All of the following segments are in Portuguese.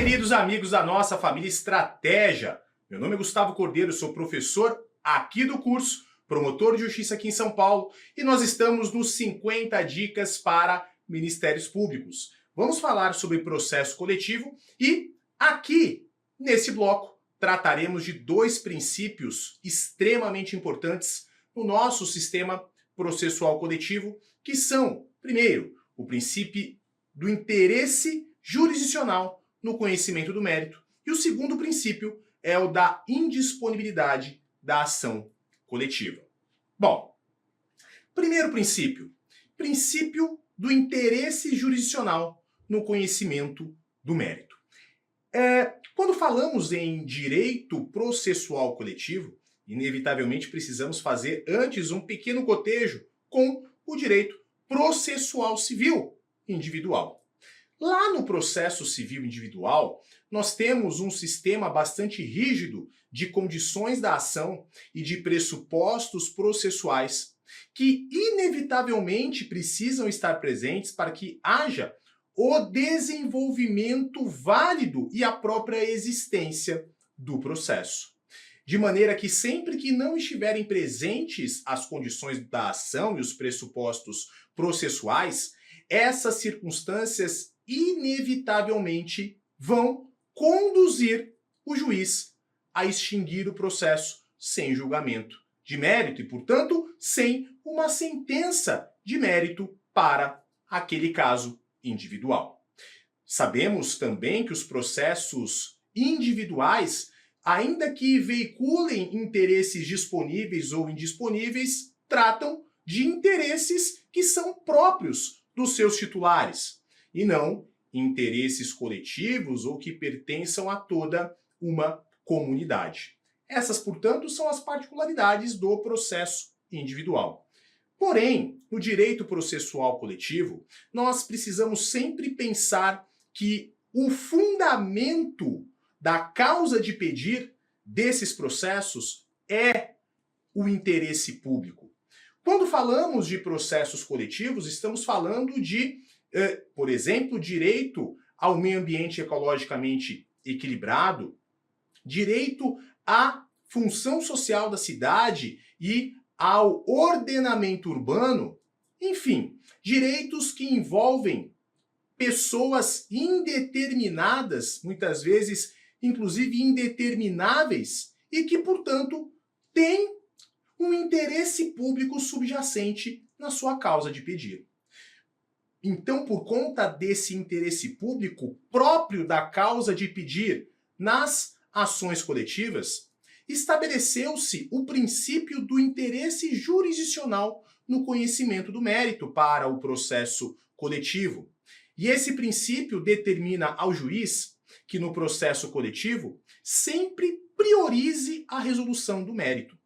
Queridos amigos da nossa família Estratégia, meu nome é Gustavo Cordeiro, sou professor aqui do curso, promotor de justiça aqui em São Paulo, e nós estamos nos 50 dicas para ministérios públicos. Vamos falar sobre processo coletivo e aqui, nesse bloco, trataremos de dois princípios extremamente importantes no nosso sistema processual coletivo, que são, primeiro, o princípio do interesse jurisdicional no conhecimento do mérito, e o segundo princípio é o da indisponibilidade da ação coletiva. Bom, primeiro princípio, princípio do interesse jurisdicional no conhecimento do mérito. Quando falamos em direito processual coletivo, inevitavelmente precisamos fazer antes um pequeno cotejo com o direito processual civil individual. Lá no processo civil individual, nós temos um sistema bastante rígido de condições da ação e de pressupostos processuais que inevitavelmente precisam estar presentes para que haja o desenvolvimento válido e a própria existência do processo. De maneira que sempre que não estiverem presentes as condições da ação e os pressupostos processuais, essas circunstâncias inevitavelmente vão conduzir o juiz a extinguir o processo sem julgamento de mérito e, portanto, sem uma sentença de mérito para aquele caso individual. Sabemos também que os processos individuais, ainda que veiculem interesses disponíveis ou indisponíveis, tratam de interesses que são próprios dos seus titulares e não interesses coletivos ou que pertençam a toda uma comunidade. Essas, portanto, são as particularidades do processo individual. Porém, no direito processual coletivo, nós precisamos sempre pensar que o fundamento da causa de pedir desses processos é o interesse público. Quando falamos de processos coletivos, estamos falando de, por exemplo, direito ao meio ambiente ecologicamente equilibrado, direito à função social da cidade e ao ordenamento urbano, enfim, direitos que envolvem pessoas indeterminadas, muitas vezes, inclusive indetermináveis, e que, portanto, têm um interesse público subjacente na sua causa de pedir. Então, por conta desse interesse público próprio da causa de pedir nas ações coletivas, estabeleceu-se o princípio do interesse jurisdicional no conhecimento do mérito para o processo coletivo. E esse princípio determina ao juiz que no processo coletivo sempre priorize a resolução do mérito.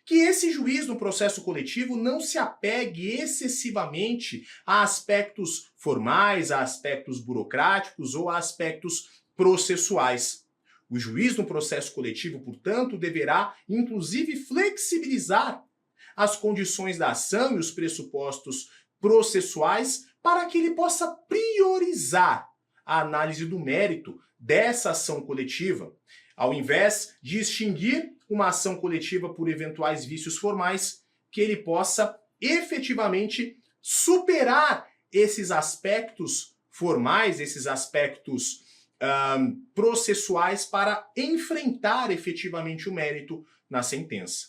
Que esse juiz no processo coletivo não se apegue excessivamente a aspectos formais, a aspectos burocráticos ou a aspectos processuais. O juiz no processo coletivo, portanto, deverá inclusive flexibilizar as condições da ação e os pressupostos processuais para que ele possa priorizar a análise do mérito dessa ação coletiva, ao invés de extinguir uma ação coletiva por eventuais vícios formais, que ele possa efetivamente superar esses aspectos formais, esses aspectos processuais para enfrentar efetivamente o mérito na sentença.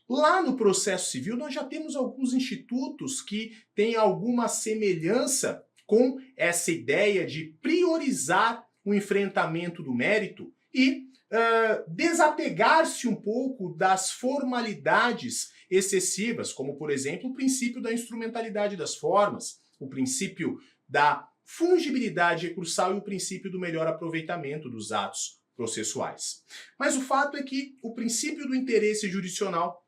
Lá no processo civil nós já temos alguns institutos que têm alguma semelhança com essa ideia de priorizar o enfrentamento do mérito e desapegar-se um pouco das formalidades excessivas, como, por exemplo, o princípio da instrumentalidade das formas, o princípio da fungibilidade recursal e o princípio do melhor aproveitamento dos atos processuais. Mas o fato é que o princípio do interesse jurisdicional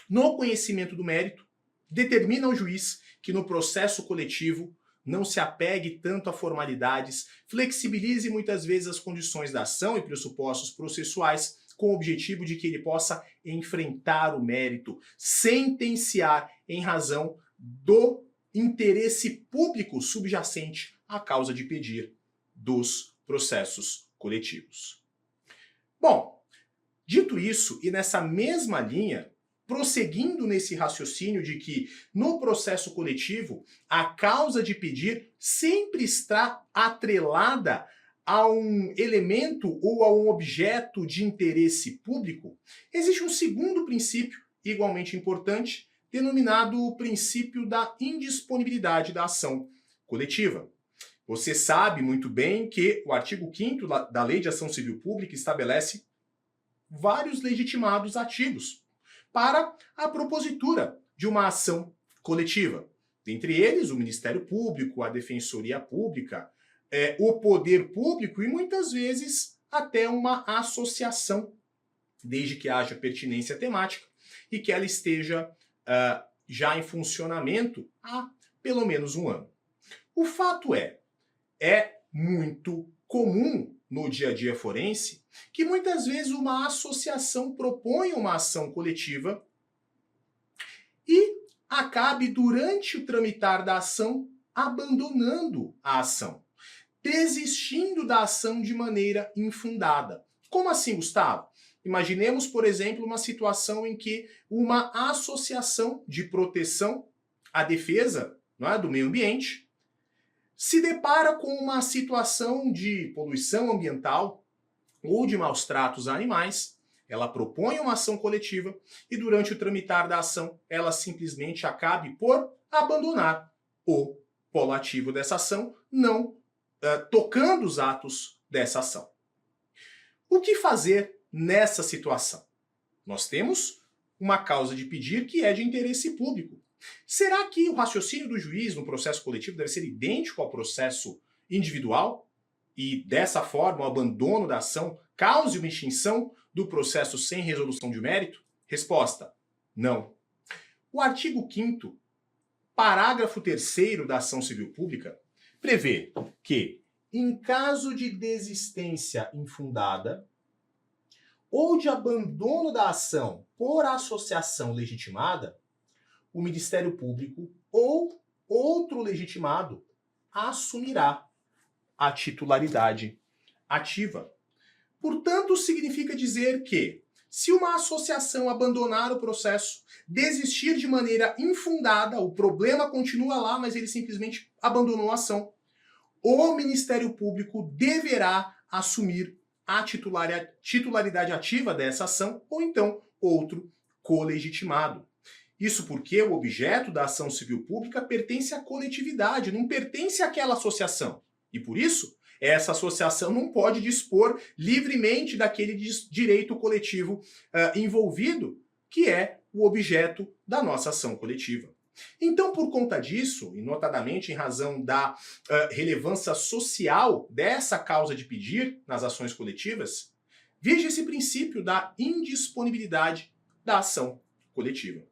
no conhecimento do mérito determina ao juiz que no processo coletivo não se apegue tanto a formalidades, flexibilize muitas vezes as condições da ação e pressupostos processuais com o objetivo de que ele possa enfrentar o mérito, sentenciar em razão do interesse público subjacente à causa de pedir dos processos coletivos. Bom, dito isso, e nessa mesma linha, prosseguindo nesse raciocínio de que no processo coletivo a causa de pedir sempre está atrelada a um elemento ou a um objeto de interesse público, existe um segundo princípio igualmente importante, denominado o princípio da indisponibilidade da ação coletiva. Você sabe muito bem que o artigo 5º da Lei de Ação Civil Pública estabelece vários legitimados ativos para a propositura de uma ação coletiva. Dentre eles, o Ministério Público, a Defensoria Pública, o Poder Público e muitas vezes até uma associação, desde que haja pertinência temática e que ela esteja já em funcionamento há pelo menos um ano. O fato é muito comum no dia a dia forense que muitas vezes uma associação propõe uma ação coletiva e acabe durante o tramitar da ação abandonando a ação, desistindo da ação de maneira infundada. Como assim, Gustavo? Imaginemos, por exemplo, uma situação em que uma associação de proteção à defesa, não é, do meio ambiente se depara com uma situação de poluição ambiental ou de maus tratos a animais, ela propõe uma ação coletiva e durante o tramitar da ação ela simplesmente acabe por abandonar o polo ativo dessa ação, não tocando os atos dessa ação. O que fazer nessa situação? Nós temos uma causa de pedir que é de interesse público. Será que o raciocínio do juiz no processo coletivo deve ser idêntico ao processo individual? E dessa forma o abandono da ação cause uma extinção do processo sem resolução de mérito? Resposta: não. O artigo 5º, parágrafo 3º da ação civil pública prevê que, em caso de desistência infundada ou de abandono da ação por associação legitimada, o Ministério Público ou outro legitimado assumirá a titularidade ativa. Portanto, significa dizer que, se uma associação abandonar o processo, desistir de maneira infundada, o problema continua lá, mas ele simplesmente abandonou a ação, o Ministério Público deverá assumir a titularidade ativa dessa ação ou então outro colegitimado. Isso porque o objeto da ação civil pública pertence à coletividade, não pertence àquela associação. E por isso, essa associação não pode dispor livremente daquele direito coletivo envolvido, que é o objeto da nossa ação coletiva. Então, por conta disso, e notadamente em razão da relevância social dessa causa de pedir nas ações coletivas, veja esse princípio da indisponibilidade da ação coletiva.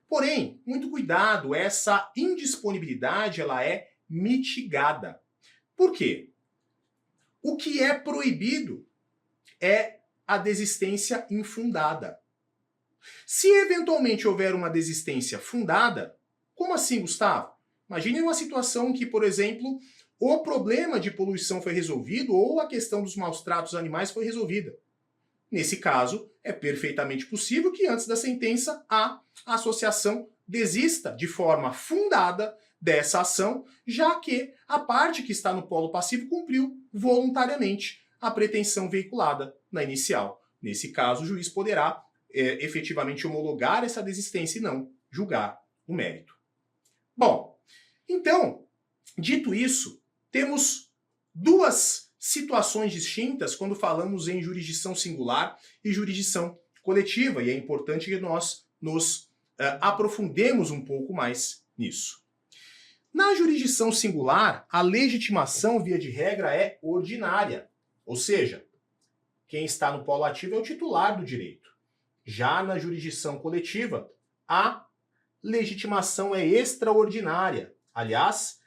Porém, muito cuidado, essa indisponibilidade ela é mitigada. Por quê? O que é proibido é a desistência infundada. Se eventualmente houver uma desistência fundada, como assim, Gustavo? Imagine uma situação em que, por exemplo, o problema de poluição foi resolvido ou a questão dos maus tratos animais foi resolvida. Nesse caso, é perfeitamente possível que antes da sentença a associação desista de forma fundada dessa ação, já que a parte que está no polo passivo cumpriu voluntariamente a pretensão veiculada na inicial. Nesse caso, o juiz poderá efetivamente homologar essa desistência e não julgar o mérito. Bom, então, dito isso, temos duas situações distintas quando falamos em jurisdição singular e jurisdição coletiva, e é importante que nós nos aprofundemos um pouco mais nisso. Na jurisdição singular, a legitimação, via de regra, é ordinária, ou seja, quem está no polo ativo é o titular do direito. Já na jurisdição coletiva, a legitimação é extraordinária, aliás,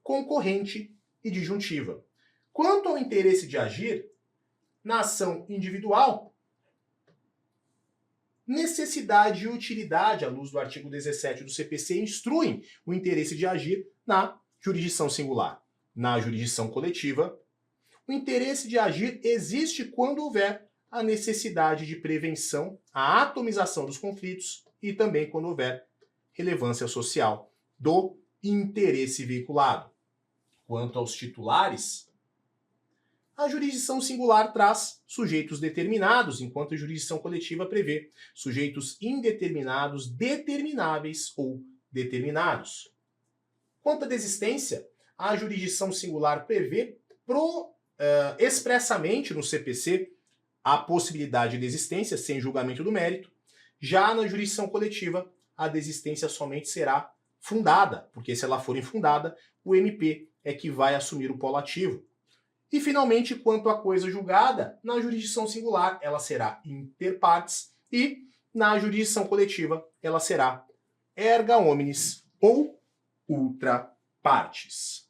concorrente e disjuntiva. Quanto ao interesse de agir, na ação individual, necessidade e utilidade, à luz do artigo 17 do CPC, instruem o interesse de agir na jurisdição singular. Na jurisdição coletiva, O interesse de agir existe quando houver a necessidade de prevenção, a atomização dos conflitos e também quando houver relevância social do interesse veiculado. Quanto aos titulares, a jurisdição singular traz sujeitos determinados, enquanto a jurisdição coletiva prevê sujeitos indeterminados, determináveis ou determinados. Quanto à desistência, a jurisdição singular prevê expressamente no CPC a possibilidade de desistência sem julgamento do mérito. Já na jurisdição coletiva, a desistência somente será fundada, porque se ela for infundada, o MP é que vai assumir o polo ativo. E, finalmente, quanto à coisa julgada, na jurisdição singular ela será inter partes e na jurisdição coletiva ela será erga omnes ou ultra partes.